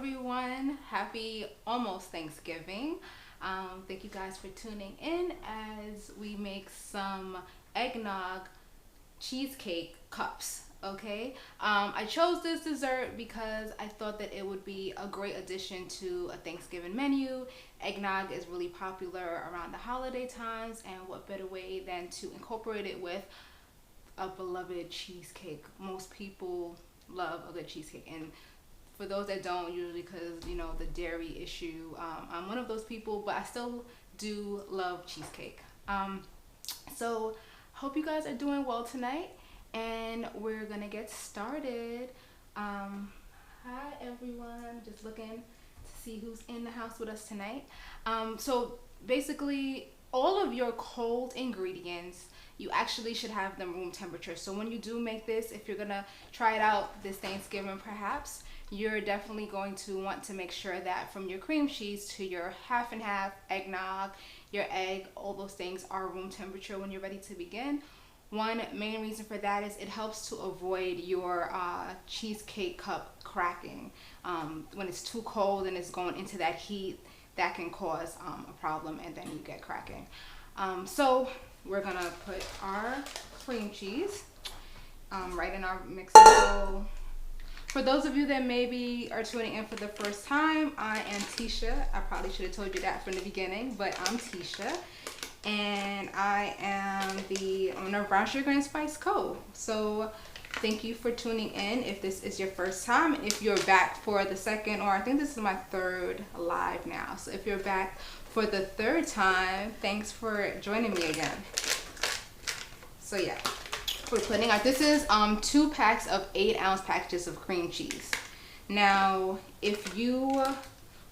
everyone. Happy almost Thanksgiving. Thank you guys for tuning in as we make some eggnog cheesecake cups. Okay, I chose this dessert because I thought that it would be a great addition to a Thanksgiving menu. Eggnog is really popular around the holiday times, and what better way than to incorporate it with a beloved cheesecake. Most people love a good cheesecake, and for those that don't, usually because the dairy issue, I'm one of those people, but I still do love cheesecake. So hope you guys are doing well tonight, and we're gonna get started. Hi everyone, just looking to see who's in the house with us tonight. So basically all of your cold ingredients, you actually should have them room temperature. So when you do make this, if you're gonna try it out this Thanksgiving perhaps, you're definitely going to want to make sure that from your cream cheese to your half and half eggnog, your egg, all those things are room temperature when you're ready to begin. One main reason for that is it helps to avoid your cheesecake cup cracking. When it's too cold and it's going into that heat, that can cause a problem, and then you get cracking. So we're gonna put our cream cheese right in our mixing bowl. For those of you that maybe are tuning in for the first time, I am Teisha. I probably should have told you that from the beginning, but I'm Teisha, and I am the owner of Brown Sugar and Spice Co. So thank you for tuning in if this is your first time, and if you're back for the second, or I think this is my third live now. So if you're back for the third time, thanks for joining me again. So yeah, we're putting out, this is 2 packs of 8-ounce packages of cream cheese. Now, if you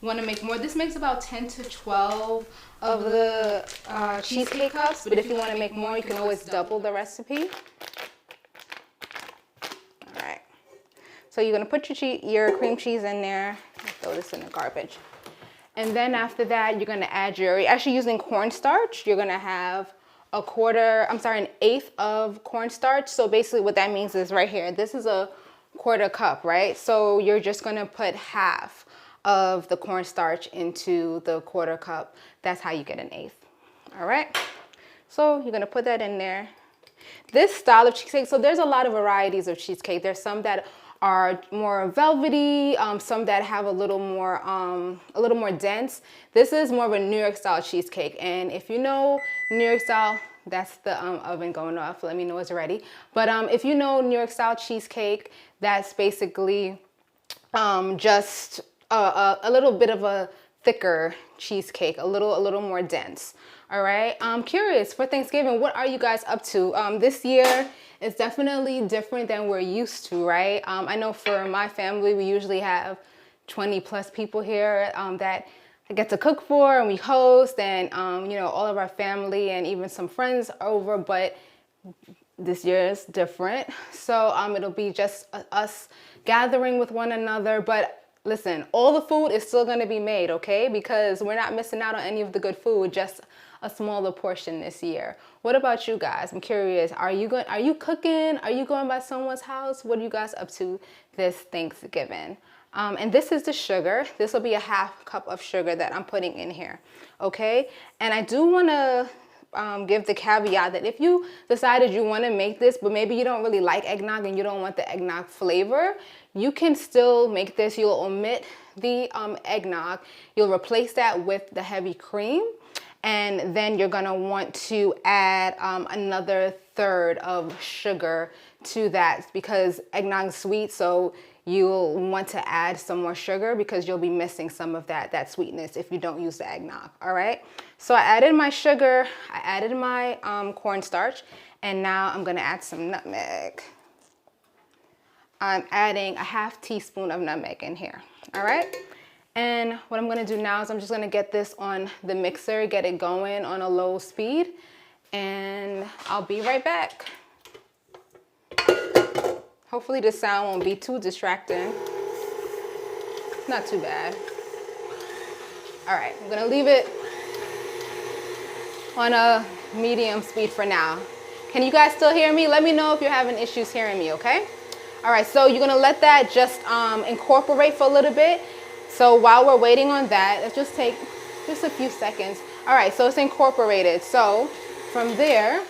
want to make more, this makes about 10 to 12 of the cheesecake cups, but if you want to make more, you can always double the recipe. All right, so you're going to put your cream cheese in there. Throw this in the garbage. And then after that, you're going to add you're actually using cornstarch. You're going to have an eighth of cornstarch. So basically what that means is right here, this is a 1/4 cup, right? So you're just going to put half of the cornstarch into the 1/4 cup. That's how you get an eighth. All right. So you're going to put that in there. This style of cheesecake, so there's a lot of varieties of cheesecake. There's some that are more velvety, some that have a little more dense. This is more of a New York style cheesecake, and if you know New York style, that's the oven going off. Let me know it's ready. But if you know New York style cheesecake, that's basically just a little bit of a thicker cheesecake, a little more dense. All right, I'm curious, for Thanksgiving, what are you guys up to? This year is definitely different than we're used to, right? I know for my family, we usually have 20 plus people here that I get to cook for, and we host, and all of our family and even some friends are over, but this year is different. So it'll be just us gathering with one another, but listen, all the food is still gonna be made, okay? Because we're not missing out on any of the good food, just a smaller portion this year. What about you guys? I'm curious. Are you cooking? Are you going by someone's house? What are you guys up to this Thanksgiving? And this is the sugar. This will be a 1/2 cup of sugar that I'm putting in here, okay? And I do want to give the caveat that if you decided you want to make this, but maybe you don't really like eggnog and you don't want the eggnog flavor, you can still make this. You'll omit the eggnog. You'll replace that with the heavy cream. And then you're gonna want to add another 1/3 of sugar to that, because eggnog's sweet, so you'll want to add some more sugar because you'll be missing some of that sweetness if you don't use the eggnog. All right, so I added my sugar, I added my cornstarch, and now I'm gonna add some nutmeg. I'm adding a 1/2 teaspoon of nutmeg in here. All right. And what I'm gonna do now is I'm just gonna get this on the mixer, get it going on a low speed, and I'll be right back. Hopefully the sound won't be too distracting. Not too bad. All right, I'm gonna leave it on a medium speed for now. Can you guys still hear me? Let me know if you're having issues hearing me, okay? All right, so you're gonna let that just incorporate for a little bit. So while we're waiting on that, let's just take just a few seconds. All right, so it's incorporated. So from there,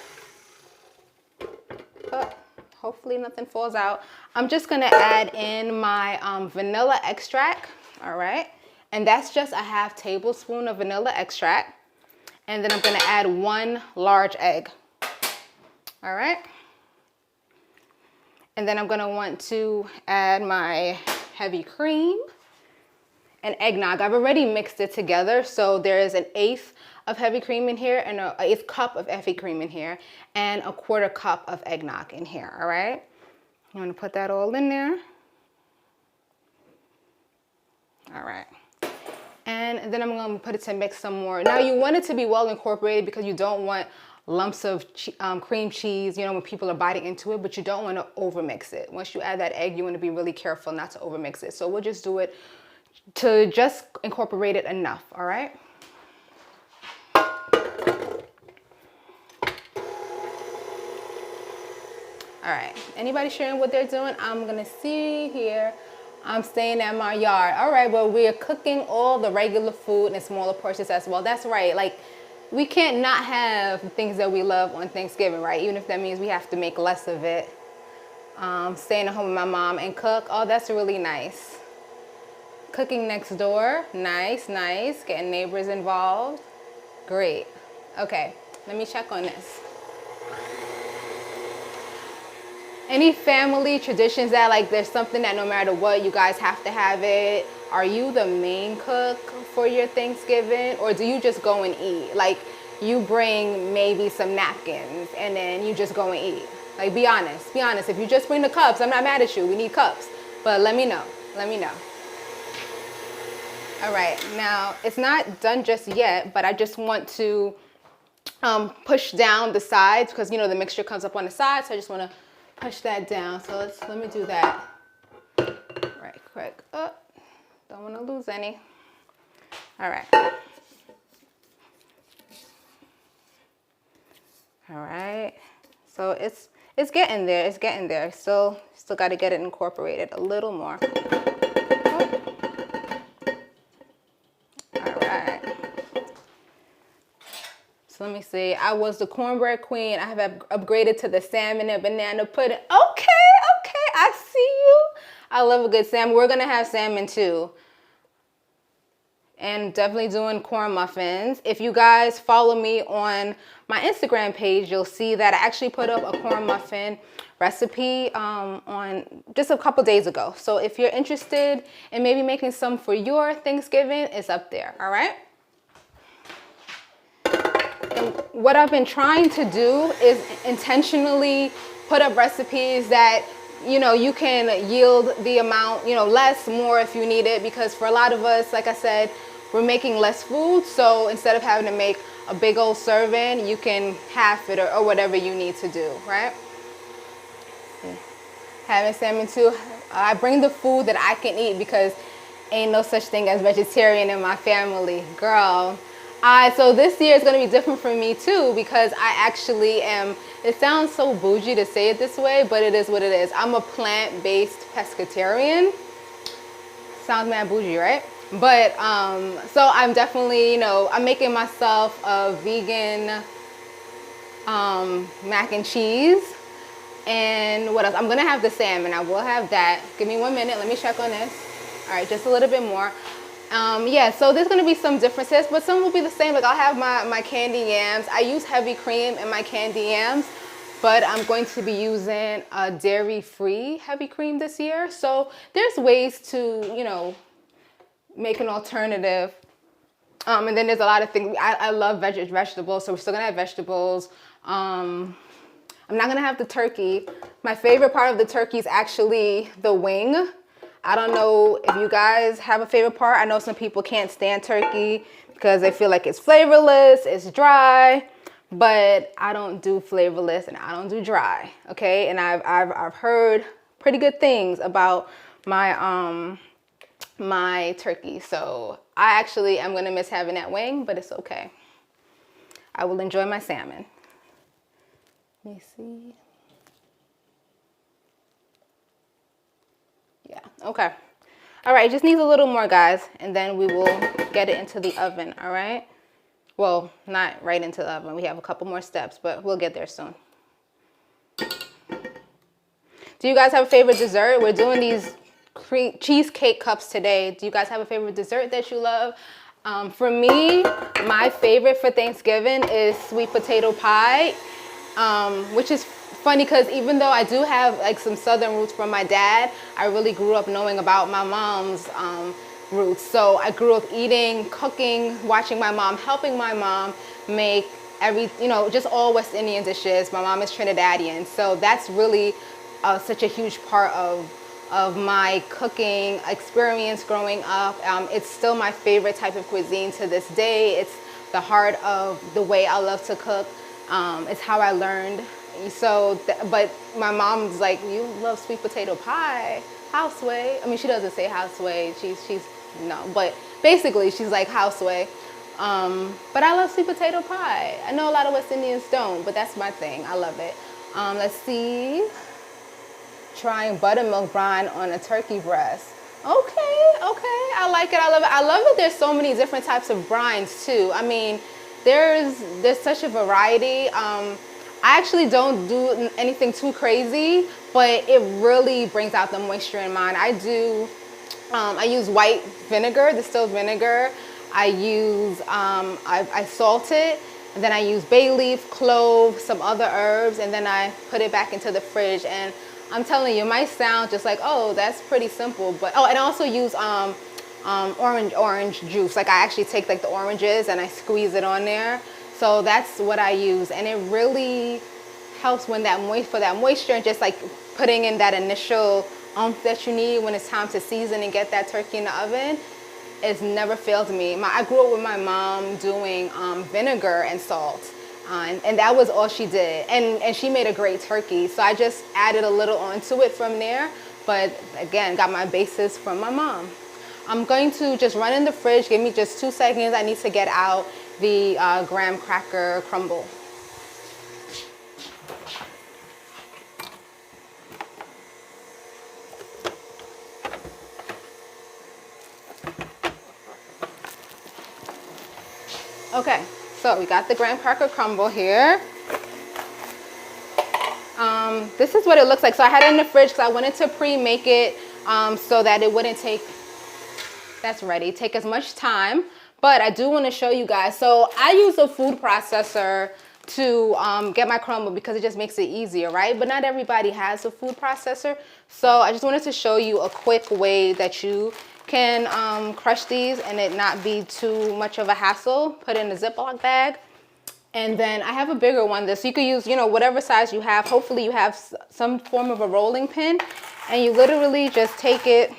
hopefully nothing falls out. I'm just gonna add in my vanilla extract, all right? And that's just a half tablespoon of vanilla extract. And then I'm gonna add 1 large egg, all right? And then I'm gonna want to add my heavy cream and eggnog. I've already mixed it together, so there is 1/8 of heavy cream in here and 1/8 cup of heavy cream in here and 1/4 cup of eggnog in here, all right? I'm gonna put that all in there. All right. And then I'm gonna put it to mix some more. Now you want it to be well incorporated because you don't want lumps of cream cheese, you know, when people are biting into it, but you don't want to overmix it. Once you add that egg, you want to be really careful not to overmix it. So we'll just do it to just incorporate it enough, all right? All right, anybody sharing what they're doing? I'm gonna see here. I'm staying at my yard. All right, well, we're cooking all the regular food in smaller portions as well. That's right, like we can't not have things that we love on Thanksgiving, right? Even if that means we have to make less of it. Staying at home with my mom and cook. Oh, that's really nice. Cooking next door. Nice, nice. Getting neighbors involved. Great. Okay, let me check on this. Any family traditions that like there's something that no matter what, you guys have to have it? Are you the main cook for your Thanksgiving, or do you just go and eat? Like you bring maybe some napkins and then you just go and eat? Like be honest, be honest. If you just bring the cups, I'm not mad at you. We need cups, but let me know, let me know. All right, now it's not done just yet, but I just want to push down the sides because you know the mixture comes up on the sides, so I just want to push that down. So let me do that right quick. Oh, don't want to lose any. All right. All right. So it's getting there. It's getting there. Still got to get it incorporated a little more. All right. So let me see. I was the cornbread queen. I have upgraded to the salmon and banana pudding. Okay, I see you. I love a good salmon. We're gonna have salmon too. And definitely doing corn muffins. If you guys follow me on my Instagram page, you'll see that I actually put up a corn muffin recipe on just a couple days ago. So if you're interested in maybe making some for your Thanksgiving, it's up there, all right? And what I've been trying to do is intentionally put up recipes that, you know, you can yield the amount, you know, less, more if you need it, because for a lot of us, like I said, we're making less food. So instead of having to make a big old serving, you can half it or whatever you need to do, right? Having salmon too. I bring the food that I can eat because ain't no such thing as vegetarian in my family, girl. So this year is going to be different for me too because I actually am, it sounds so bougie to say it this way, but it is what it is. I'm a plant-based pescatarian. Sounds mad bougie, right? But so I'm definitely, you know, I'm making myself a vegan mac and cheese. And what else? I'm gonna have the salmon. I will have that. Give me 1 minute. Let me check on this. All right, just a little bit more. Yeah, so there's gonna be some differences, but some will be the same. Like I'll have my candy yams. I use heavy cream in my candy yams, but I'm going to be using a dairy-free heavy cream this year. So there's ways to, you know, make an alternative. And then there's a lot of things. I love vegetables, so we're still gonna have vegetables. I'm not gonna have the turkey. My favorite part of the turkey is actually the wing. I don't know if you guys have a favorite part. I know some people can't stand turkey because they feel like it's flavorless, it's dry, but I don't do flavorless and I don't do dry, okay? And I've heard pretty good things about my my turkey, so I actually am gonna miss having that wing, but it's okay. I will enjoy my salmon. Let me see. Yeah, okay. All right, it just needs a little more, guys, and then we will get it into the oven, all right? Well, not right into the oven. We have a couple more steps, but we'll get there soon. Do you guys have a favorite dessert? We're doing these cheesecake cups today. Do you guys have a favorite dessert that you love? For me, my favorite for Thanksgiving is sweet potato pie, which is funny because even though I do have like some southern roots from my dad, I really grew up knowing about my mom's roots. So I grew up eating, cooking, watching my mom, helping my mom make just all West Indian dishes. My mom is Trinidadian, so that's really such a huge part of my cooking experience growing up. It's still my favorite type of cuisine to this day. It's the heart of the way I love to cook. It's how I learned. But my mom's like, you love sweet potato pie, houseway. I mean, she doesn't say houseway. She's no, but basically she's like houseway. But I love sweet potato pie. I know a lot of West Indians don't, but that's my thing. I love it. Let's see. Trying buttermilk brine on a turkey breast. Okay, I like it. I love it. I love that there's so many different types of brines too. I mean, there's such a variety. I actually don't do anything too crazy, but it really brings out the moisture in mine. I use white vinegar, distilled vinegar. I use, I salt it, and then I use bay leaf, clove, some other herbs, and then I put it back into the fridge. And I'm telling you, it might sound just like, oh, that's pretty simple, but, and I also use orange juice. Like I actually take like the oranges and I squeeze it on there. So that's what I use, and it really helps when for that moisture and just like putting in that initial oomph that you need when it's time to season and get that turkey in the oven. It's never failed me. I grew up with my mom doing vinegar and salt, and that was all she did. And she made a great turkey, so I just added a little onto it from there. But again, got my basis from my mom. I'm going to just run in the fridge. Give me just 2 seconds. I need to get out the graham cracker crumble. Okay, so we got the graham cracker crumble here. This is what it looks like. So I had it in the fridge because I wanted to pre-make it so that it wouldn't take as much time. But I do want to show you guys. So I use a food processor to get my crumble because it just makes it easier, right? But not everybody has a food processor. So I just wanted to show you a quick way that you can crush these and it not be too much of a hassle. Put it in a Ziploc bag. And then I have a bigger one. So you could use, whatever size you have. Hopefully you have some form of a rolling pin. And you literally just take it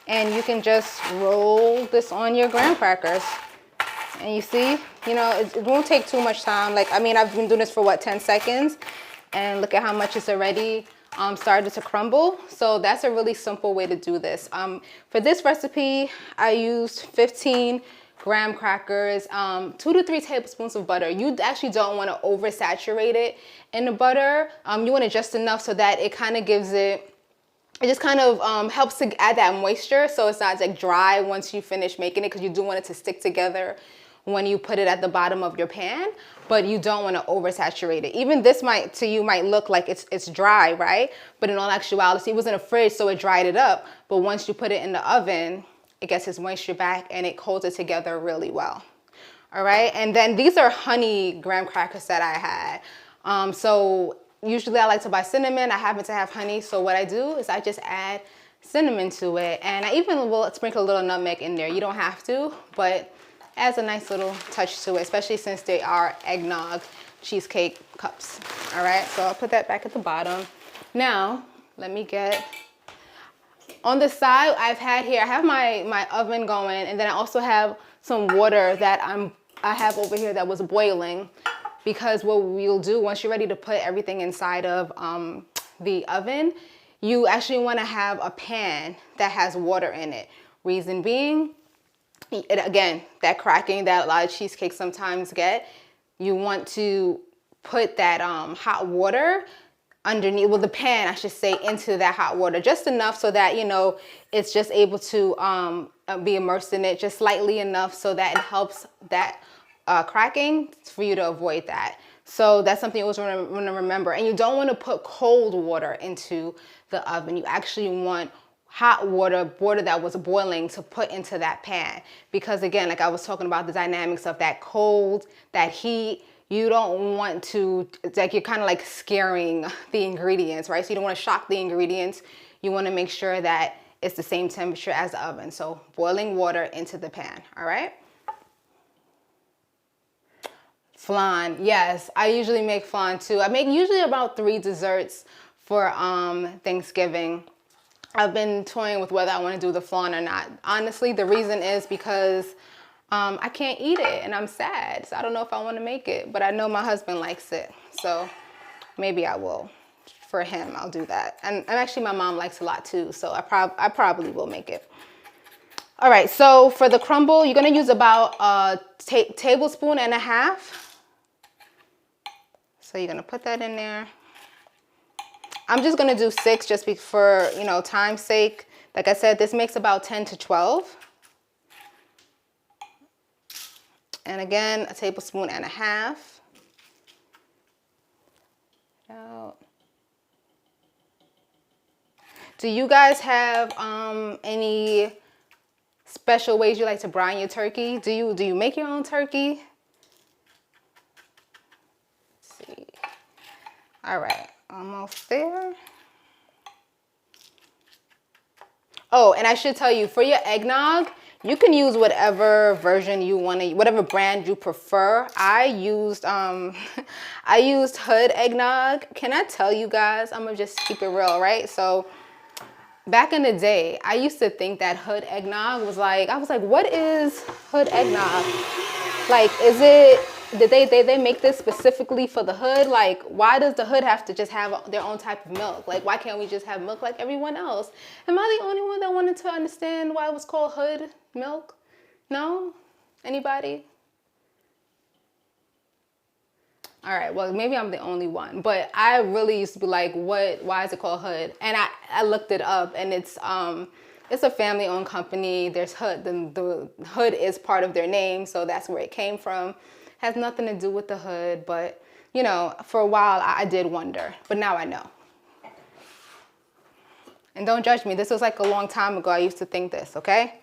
and you can just roll this on your graham crackers. And you see, it won't take too much time. Like, I mean, I've been doing this for what, 10 seconds? And look at how much it's already started to crumble. So that's a really simple way to do this. For this recipe, I used 15 graham crackers, 2 to 3 tablespoons of butter. You actually don't want to oversaturate it in the butter. You want it just enough so that it kind of gives it just kind of helps to add that moisture so it's not like dry once you finish making it, because you do want it to stick together when you put it at the bottom of your pan, but you don't want to oversaturate it. Even this to you might look like it's dry, right? But in all actuality, it was in a fridge, so it dried it up. But once you put it in the oven, it gets its moisture back and it holds it together really well. All right, and then these are honey graham crackers that I had. So usually I like to buy cinnamon. I happen to have honey, so what I do is I just add cinnamon to it, and I even will sprinkle a little nutmeg in there. You don't have to, but adds a nice little touch to it, especially since they are eggnog cheesecake cups. All right, so I'll put that back at the bottom. Now, let me get, on the side I have my oven going, and then I also have some water that I have over here that was boiling, because what we'll do once you're ready to put everything inside of the oven, you actually want to have a pan that has water in it. Reason being, again, that cracking that a lot of cheesecakes sometimes get, you want to put that hot water underneath, well, the pan, I should say, into that hot water, just enough so that, you know, it's just able to be immersed in it just slightly enough so that it helps that cracking for you to avoid that. So that's something you always want to remember. And you don't want to put cold water into the oven. You actually want hot water, water that was boiling, to put into that pan. Because again, like I was talking about the dynamics of that cold, that heat, you don't want to, it's like you're kind of like scaring the ingredients, right? So you don't want to shock the ingredients. You want to make sure that it's the same temperature as the oven. So boiling water into the pan, all right? Flan, yes, I usually make flan too. I make usually about 3 desserts for Thanksgiving. I've been toying with whether I want to do the flan or not. Honestly, the reason is because I can't eat it and I'm sad. So I don't know if I want to make it, but I know my husband likes it. So maybe I will. For him, I'll do that. And actually my mom likes it a lot too. So I probably will make it. All right, so for the crumble, you're going to use about a tablespoon and a half. So you're going to put that in there. I'm just going to do 6 just for, you know, time's sake. Like I said, this makes about 10 to 12. And again, a tablespoon and a half. Out. Do you guys have any special ways you like to brine your turkey? Do you make your own turkey? Let's see. All right, almost there. Oh, and I should tell you, for your eggnog, you can use whatever version you want to, whatever brand you prefer. I used Hood eggnog. Can I tell you guys? I'm gonna just keep it real, right? So back in the day, I used to think that Hood eggnog was like, I was like, what is Hood eggnog? Like, is it, did they make this specifically for the Hood? Like, why does the Hood have to just have their own type of milk? Like, why can't we just have milk like everyone else? Am I the only one that wanted to understand why it was called Hood milk? No? Anybody? All right, well, maybe I'm the only one, but I really used to be like, why is it called Hood? And I looked it up, and it's a family-owned company. There's Hood, the Hood is part of their name, so that's where it came from. Has nothing to do with the Hood, but you know, for a while I did wonder, but now I know. And don't judge me, this was like a long time ago I used to think this, okay?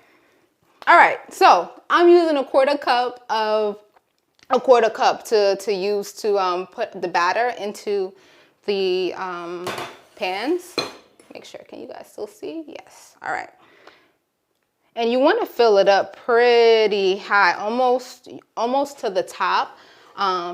All right, so I'm using a quarter cup to use to put the batter into the pans. Make sure, can you guys still see? Yes, all right. And you want to fill it up pretty high, almost to the top,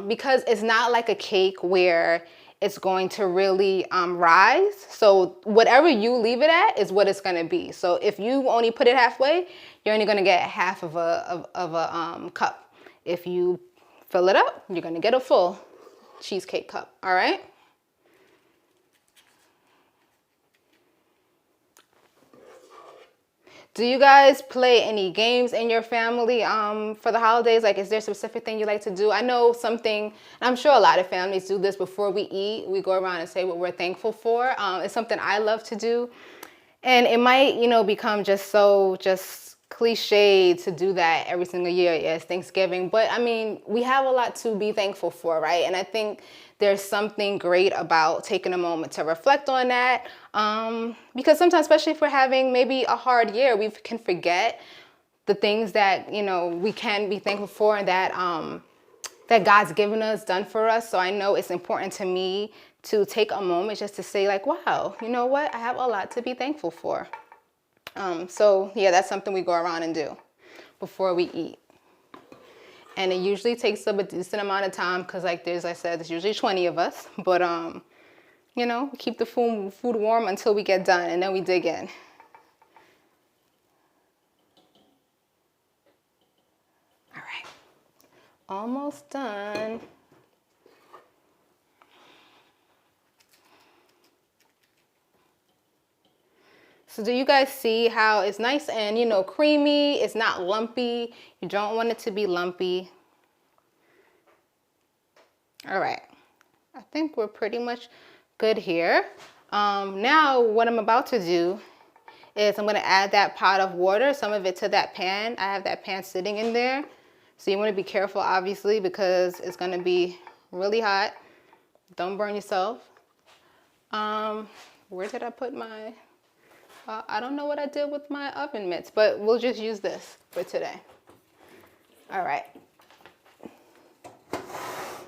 because it's not like a cake where it's going to really rise. So whatever you leave it at is what it's going to be. So if you only put it halfway, you're only going to get half of a cup. If you fill it up, you're going to get a full cheesecake cup. All right. Do you guys play any games in your family for the holidays? Like, is there a specific thing you like to do? I know something, I'm sure a lot of families do this before we eat. We go around and say what we're thankful for. It's something I love to do. And it might, you know, become just cliche to do that every single year. Yes, Thanksgiving. But I mean, we have a lot to be thankful for, right? And I think there's something great about taking a moment to reflect on that. Because sometimes, especially if we're having maybe a hard year, we can forget the things that, you know, we can be thankful for and that that God's given us, done for us. So I know it's important to me to take a moment just to say like, wow, you know what? I have a lot to be thankful for. So yeah, that's something we go around and do before we eat. And it usually takes up a decent amount of time because, like I said, there's usually 20 of us. But, you know, we keep the food warm until we get done, and then we dig in. All right. Almost done. So do you guys see how it's nice and, you know, creamy? It's not lumpy. You don't want it to be lumpy. All right. I think we're pretty much good here. Now what I'm about to do is I'm gonna add that pot of water, some of it to that pan. I have that pan sitting in there. So you wanna be careful, obviously, because it's gonna be really hot. Don't burn yourself. Where did I put my, I don't know what I did with my oven mitts, but we'll just use this for today. All right.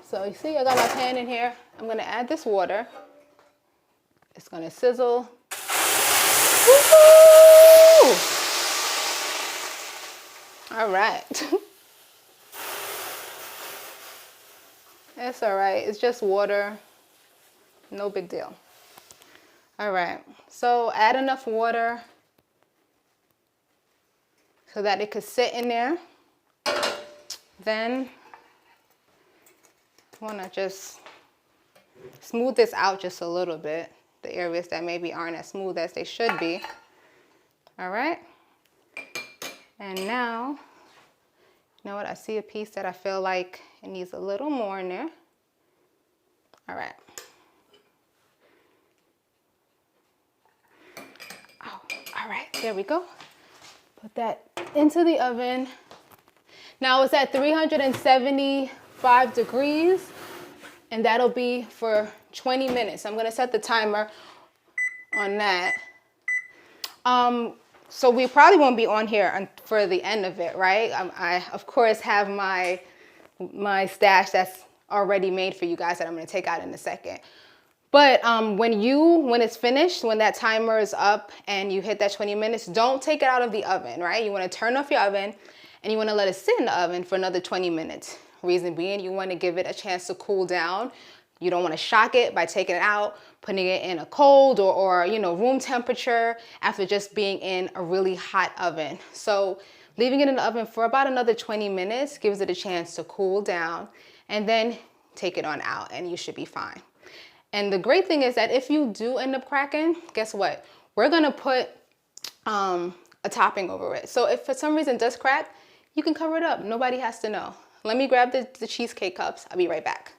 So you see, I got my pan in here. I'm gonna add this water. It's gonna sizzle. Woo-hoo! All right. It's all right, it's just water, no big deal. All right, so add enough water so that it could sit in there. Then I wanna just smooth this out just a little bit, the areas that maybe aren't as smooth as they should be. All right, and now, you know what, I see a piece that I feel like it needs a little more in there. All right. Oh, all right, there we go. Put that into the oven. Now it's at 375 degrees, and that'll be for 20 minutes. I'm gonna set the timer on that. So we probably won't be on here for the end of it, right? I of course have my stash that's already made for you guys that I'm gonna take out in a second. But when it's finished, when that timer is up and you hit that 20 minutes, don't take it out of the oven, right? You wanna turn off your oven and you wanna let it sit in the oven for another 20 minutes. Reason being, you wanna give it a chance to cool down. You don't wanna shock it by taking it out, putting it in a cold or you know, room temperature after just being in a really hot oven. So leaving it in the oven for about another 20 minutes gives it a chance to cool down, and then take it on out and you should be fine. And the great thing is that if you do end up cracking, guess what? We're gonna put a topping over it. So if for some reason it does crack, you can cover it up. Nobody has to know. Let me grab the cheesecake cups. I'll be right back.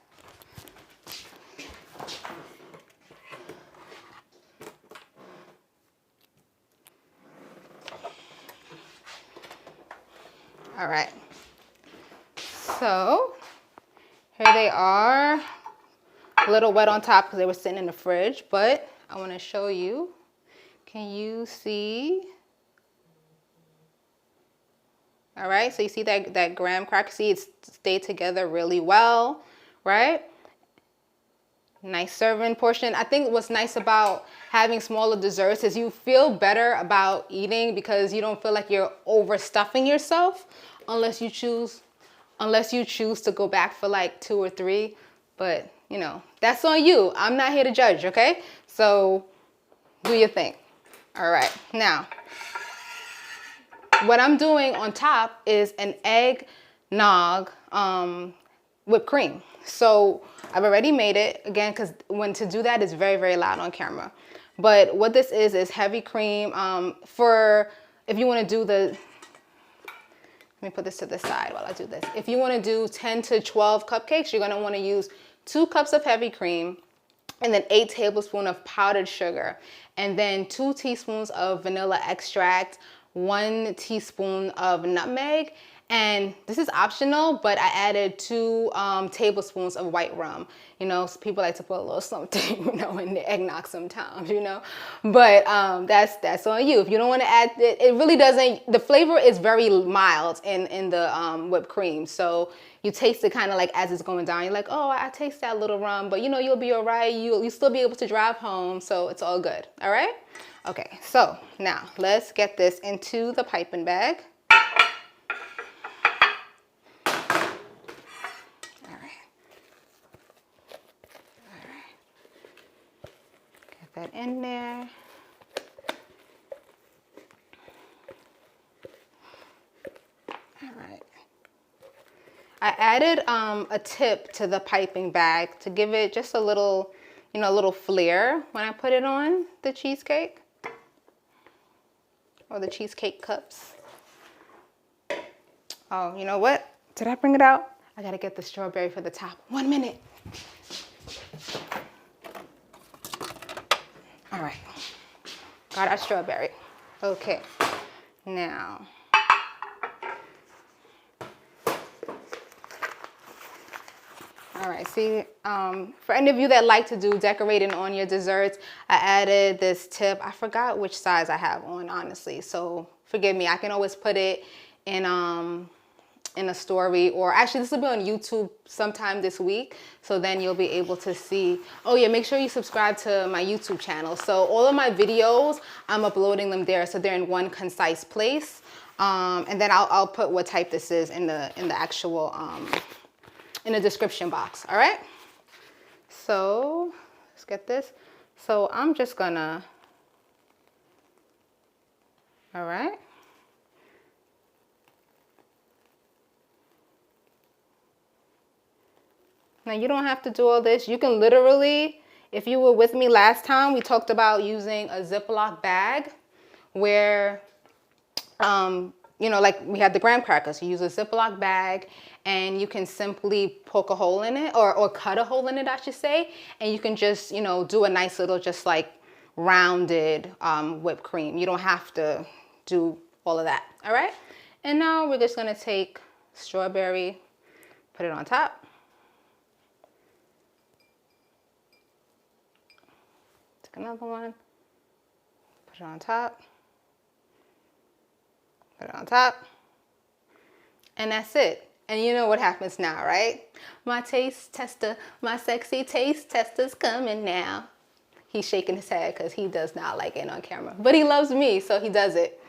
All right, so here they are, a little wet on top because they were sitting in the fridge, but I want to show you. Can you see? All right, so you see that graham cracker, see it's stayed together really well, right? Nice serving portion. I think what's nice about having smaller desserts is you feel better about eating because you don't feel like you're overstuffing yourself unless you choose to go back for like 2 or 3. But you know, that's on you. I'm not here to judge, okay? So do your thing. All right, now what I'm doing on top is an eggnog whipped cream. So I've already made it, again, because to do that is very, very loud on camera. But what this is heavy cream. If you want to do let me put this to the side while I do this. If you want to do 10 to 12 cupcakes, you're going to want to use 2 cups of heavy cream, and then 8 tablespoons of powdered sugar, and then 2 teaspoons of vanilla extract, 1 teaspoon of nutmeg, and this is optional, but I added 2 tablespoons of white rum. You know, people like to put a little something, you know, in the eggnog sometimes, you know, but that's on you. If you don't want to add it, it really doesn't, the flavor is very mild in the whipped cream. So you taste it kind of like as it's going down. You're like, oh, I taste that little rum, but you know, you'll be all right. You'll still be able to drive home. So it's all good. All right. Okay. So now let's get this into the piping bag. That in there. All right. I added a tip to the piping bag to give it just a little, you know, a little flair when I put it on the cheesecake or the cheesecake cups. Oh, you know what? Did I bring it out? I gotta get the strawberry for the top. 1 minute. All right, got our strawberry. Okay, now. All right, see, for any of you that like to do decorating on your desserts, I added this tip. I forgot which size I have on, honestly, so forgive me. I can always put it in a story, or actually this will be on YouTube sometime this week, so then you'll be able to see. Oh yeah, make sure you subscribe to my YouTube channel. So all of my videos, I'm uploading them there, so they're in one concise place. And then I'll put what type this is in the actual in the description box. All right, so let's get this. So I'm just gonna, all right, now you don't have to do all this. You can literally, if you were with me last time, we talked about using a Ziploc bag where you know, like we had the graham crackers. You use a Ziploc bag and you can simply poke a hole in it, or cut a hole in it, I should say. And you can just, you know, do a nice little, just like rounded whipped cream. You don't have to do all of that, all right? And now we're just gonna take strawberry, put it on top. Take another one, put it on top. Put it on top, and that's it. And you know what happens now, right? My taste tester, my sexy taste tester's coming now. He's shaking his head because he does not like it on camera, but he loves me, so he does it.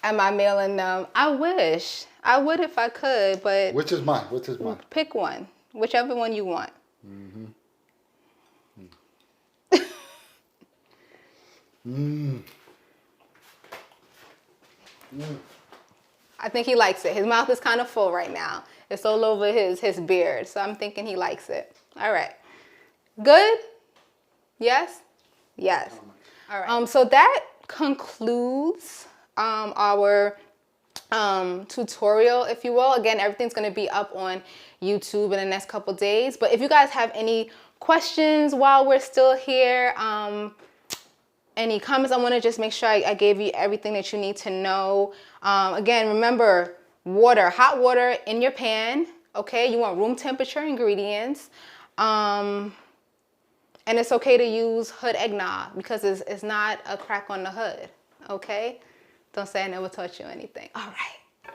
Am I mailing them? I wish. I would if I could, but... Which is mine? Which is mine? Pick one. Whichever one you want. Mm-hmm. I think he likes it. His mouth is kind of full right now. It's all over his beard, so I'm thinking he likes it. All right. Good? Yes? Yes. All right. So that concludes our tutorial, if you will. Again, everything's going to be up on YouTube in the next couple days. But if you guys have any questions while we're still here, any comments, I want to just make sure I gave you everything that you need to know. Again, remember, water, hot water in your pan, okay? You want room temperature ingredients. And it's okay to use hood eggnog because it's not a crack on the hood, okay? Don't say I never taught you anything. All right.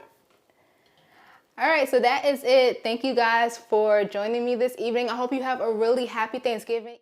All right, so that is it. Thank you guys for joining me this evening. I hope you have a really happy Thanksgiving.